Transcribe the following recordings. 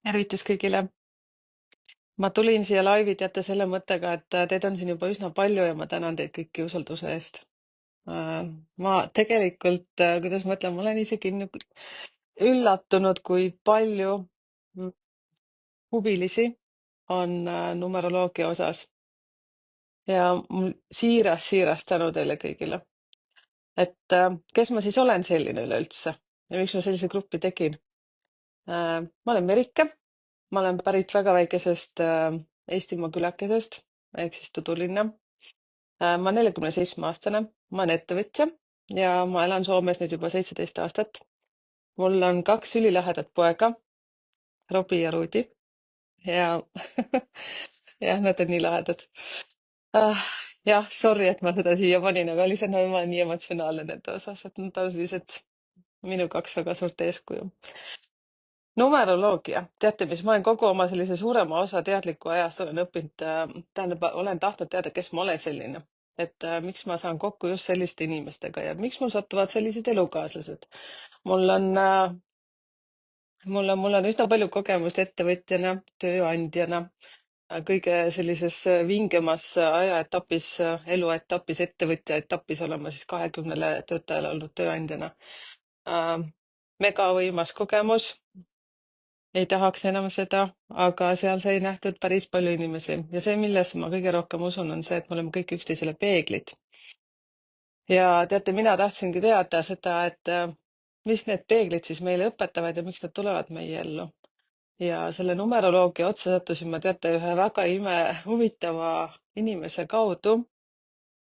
Tervitus kõigile! Ma tulin siia laivi teate selle mõttega, et teid on siin juba üsna palju ja ma tänan teid kõiki usalduse eest. Ma tegelikult, kuidas ma ütlen, ma olen isegi üllatunud, kui palju huvilisi on numeroloogia osas. Ja mul siiras tänu teile kõigile. Et kes ma siis olen selline üleüldse ja miks ma sellise gruppi tegin? Ma olen Merike. Ma olen pärit väga väikesest Eestimaa külakesest, ehk siis Tudulinna. Ma olen 47-aastane, ma olen ettevõtja ja ma elan Soomes nüüd juba 17 aastat. Mul on 2 ülilahedat poega, Robi ja Rudi. Ja jah, nad on nii lahedad. Jah, sorry, et ma seda siia panin, aga lihtsalt ma olen nii emotsionaalne nende osas, et nad on sellised minu 2 väga suurt eeskuju. Numeroloogia. Teate, mis ma olen kogu oma sellise suurema osa teadliku ajast olen õppinud, tähendab, olen tahtnud teada, kes ma olen selline. Et miks ma saan kokku just selliste inimestega ja miks mul satuvad sellised elukaaslased. Mul on üsna palju kogemust ettevõtjana, tööandjana, kõige sellises vingemas ajaetapis, eluetapis, ettevõtja etapis olen ma siis 20 töötajale olnud tööandjana. Megavõimas kogemus. Ei tahaks enam seda, aga seal sai nähtud päris palju inimesi ja see, millesse ma kõige rohkem usun, on see, et me oleme kõik üksteisele peeglid. Ja teate, mina tahtsingi teada seda, et mis need peeglid siis meile õpetavad ja miks nad tulevad meie ellu. Ja selle numeroloogia otsa sattusin ma teate ühe väga huvitava inimese kaudu.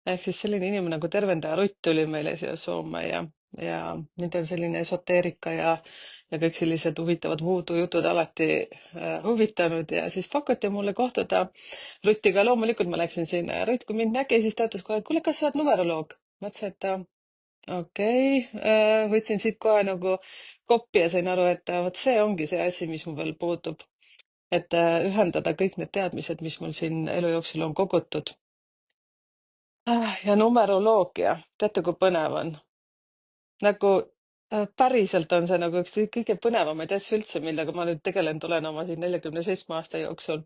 Ehk siis selline inimene nagu tervendaja Rutt tuli meile siia Soome ja mind on selline esoteerika ja kõik sellised huvitavad voodoo jutud alati huvitanud ja siis pakuti mulle kohtuda Ruttiga. Loomulikult ma läksin sinna ja Rutt, kui mind nägi, siis ta ütles kohe, et kuule, kas sa oled numeroloog? Ma ütlesin, et okei, võtsin siit kohe nagu koppi ja sain aru, et vot see ongi see asi, mis mul veel puudub. Et ühendada kõik need teadmised, mis mul siin elu jooksul on kogutud. Ja numeroloogia, teate, kui põnev on? Nagu päriselt on see nagu üks kõige põnevamaid asju üldse, millega ma nüüd tegelenud olen oma siin 47 aasta jooksul.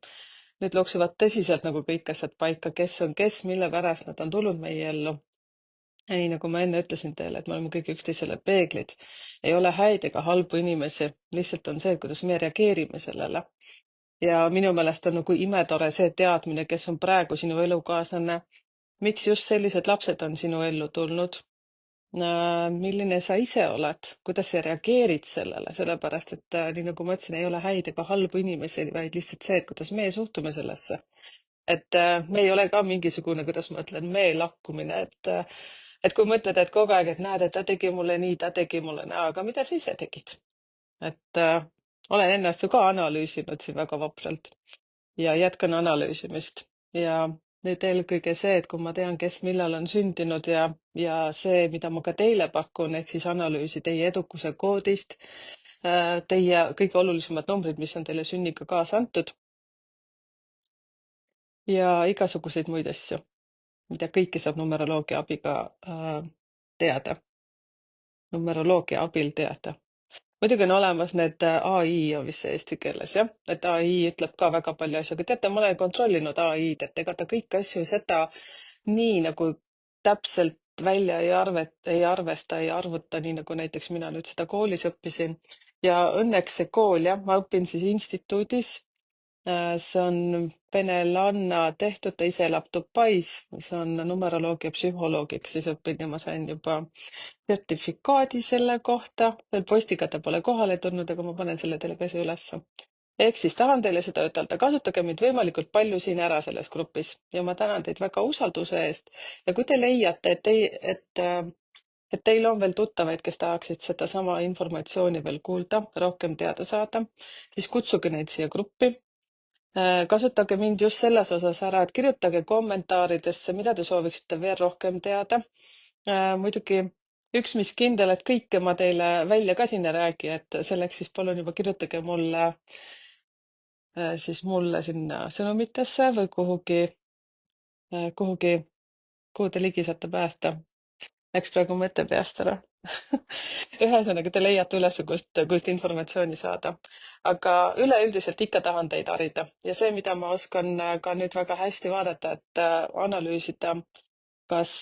Nüüd loksuvad tõsiselt nagu kõik asjad paika, kes on kes, mille pärast nad on tulnud meie ellu. Ja nii nagu ma enne ütlesin teile, et me oleme kõik üksteisele peeglid. Ei ole häid ega halbu inimesi, lihtsalt on see, kuidas me reageerime sellele. Ja minu meelest on nagu imetore see teadmine, kes on praegu sinu elukaaslane, miks just sellised lapsed on sinu ellu tulnud. Milline sa ise oled, kuidas sa reageerid sellele, sellepärast et nii nagu ma ütlesin, ei ole häid ega halbu inimesi, vaid lihtsalt see, et kuidas meie suhtume sellesse. Et me ei ole ka mingisugune, kuidas ma ütlen, meelakkumine, et kui mõtled, et kogu aeg, et näed, et ta tegi mulle nii, ta tegi mulle naa, aga mida sa ise tegid? Et olen ennast ju ka analüüsinud siin väga vapralt ja jätkan analüüsimist ja nüüd eelkõige see, et kui ma tean, kes millal on sündinud ja see, mida ma ka teile pakun, ehk siis analüüsi teie edukuse koodist, teie kõige olulisemad numbrid, mis on teile sünniga kaasa antud ja igasuguseid muid asju, mida kõike saab numeroloogia abiga teada. Numeroloogia abil teada. Muidugi on olemas need AI on vist see eesti keeles, jah? Et AI ütleb ka väga palju asju, aga teate, ma olen kontrollinud AI-d, et ega ta kõiki asju seda nii nagu täpselt välja ei arvesta, ei arvuta, nii nagu näiteks mina nüüd seda koolis õppisin. Ja õnneks see kool, jah, ma õpin siis instituudis. See on Venelanna tehtud, ta ise elab Dubais, see on numeroloogia psühholoogiks, siis õpin ja ma sain juba sertifikaadi selle kohta. Veel postiga ta pole kohale tulnud, aga ma panen selle teile ka siia ülesse. Ehk siis tahan teile seda ütelda, kasutage mind võimalikult palju siin ära selles grupis ja ma tänan teid väga usalduse eest. Ja kui te leiate, et teil on veel tuttavaid, kes tahaksid sedasama informatsiooni veel kuulda, rohkem teada saada, siis kutsuge neid siia gruppi. Kasutage mind just selles osas ära, et kirjutage kommentaaridesse, mida te sooviksite veel rohkem teada. Muidugi üks, mis kindel, et kõike ma teile välja ka siin ei räägi, et selleks siis palun juba kirjutage mulle sinna sõnumitesse või kuhugi, kuhu te ligi saate päästa. Läks praegu mõte peast ära. ühesõnaga, te leiate üles, kust informatsiooni saada. Aga üleüldiselt ikka tahan teid harida ja see, mida ma oskan ka nüüd väga hästi vaadata, et analüüsida, kas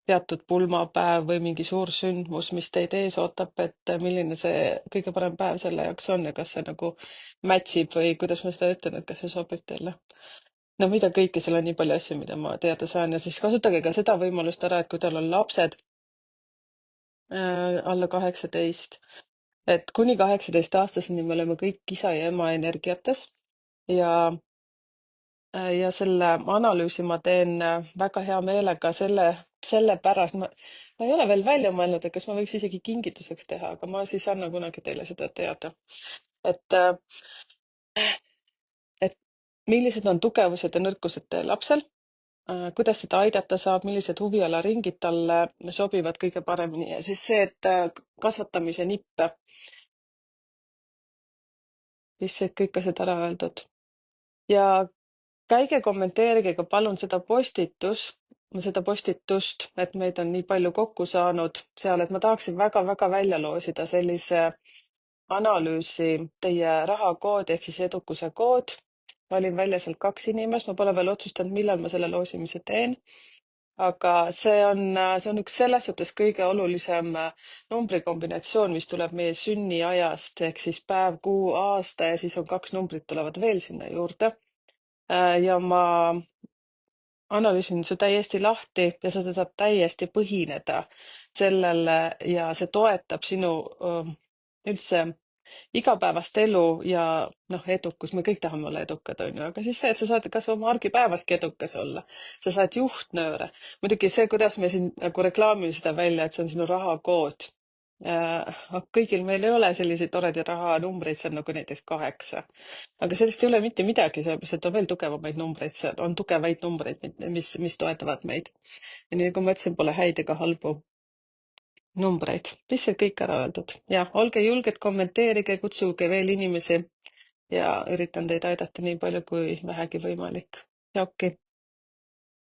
teatud pulmapäev või mingi suur sündmus, mis teid ees ootab, et milline see kõige parem päev selle jaoks on ja kas see nagu matchib või kuidas ma seda ütlen, et kas see sobib teile. no mida kõike, seal on nii palju asju, mida ma teada saan ja siis kasutage ka seda võimalust ära, et kui teil on lapsed alla 18, et kuni 18-aastaseni me oleme kõik isa ja ema energiates ja ja selle analüüsi ma teen väga hea meelega sellepärast, ma ei ole veel välja mõelnud, et kas ma võiks isegi kingituseks teha, aga ma siis annan kunagi teile seda teada. Et, et millised on tugevused ja nõrkused teie lapsel, kuidas seda aidata saab, millised huvialaringid talle sobivad kõige paremini ja siis see, et kasvatamise nippe, siis see kõik asjad ära öeldud. Ja käige kommenteerige ka palun seda postitust, et meid on nii palju kokku saanud seal, et ma tahaksin väga-väga välja loosida sellise analüüsi teie rahakood ehk siis edukuse kood. Valin välja sealt 2 inimest, ma pole veel otsustanud, millal ma selle loosimise teen. Aga see on üks selles suhtes kõige olulisem numbrikombinatsioon, mis tuleb meie sünniajast ehk siis päev, kuu, aasta ja siis on 2 numbrit tulevad veel sinna juurde. Ja ma analüüsin su täiesti lahti ja seda saab täiesti põhineda sellele ja see toetab sinu üldse igapäevast elu ja noh, edukus, me kõik tahame olla edukad, on ju, aga siis see, et sa saad kas või oma argipäevaski edukas olla, sa saad juhtnööre. muidugi see, kuidas me siin nagu reklaamime seda välja, et see on sinu rahakood. Kõigil meil ei ole selliseid toredaid rahanumbreid, see on nagu näiteks 8. Aga sellest ei ole mitte midagi, sellepärast et on veel tugevamaid numbreid, seal on tugevaid numbreid, mis toetavad meid. ja nii nagu ma ütlesin, pole häid ega halbu numbreid. Lihtsalt kõik ära öeldud. Ja olge julged, kommenteerige, kutsuge veel inimesi ja üritan teid aidata nii palju kui vähegi võimalik. Tšauki!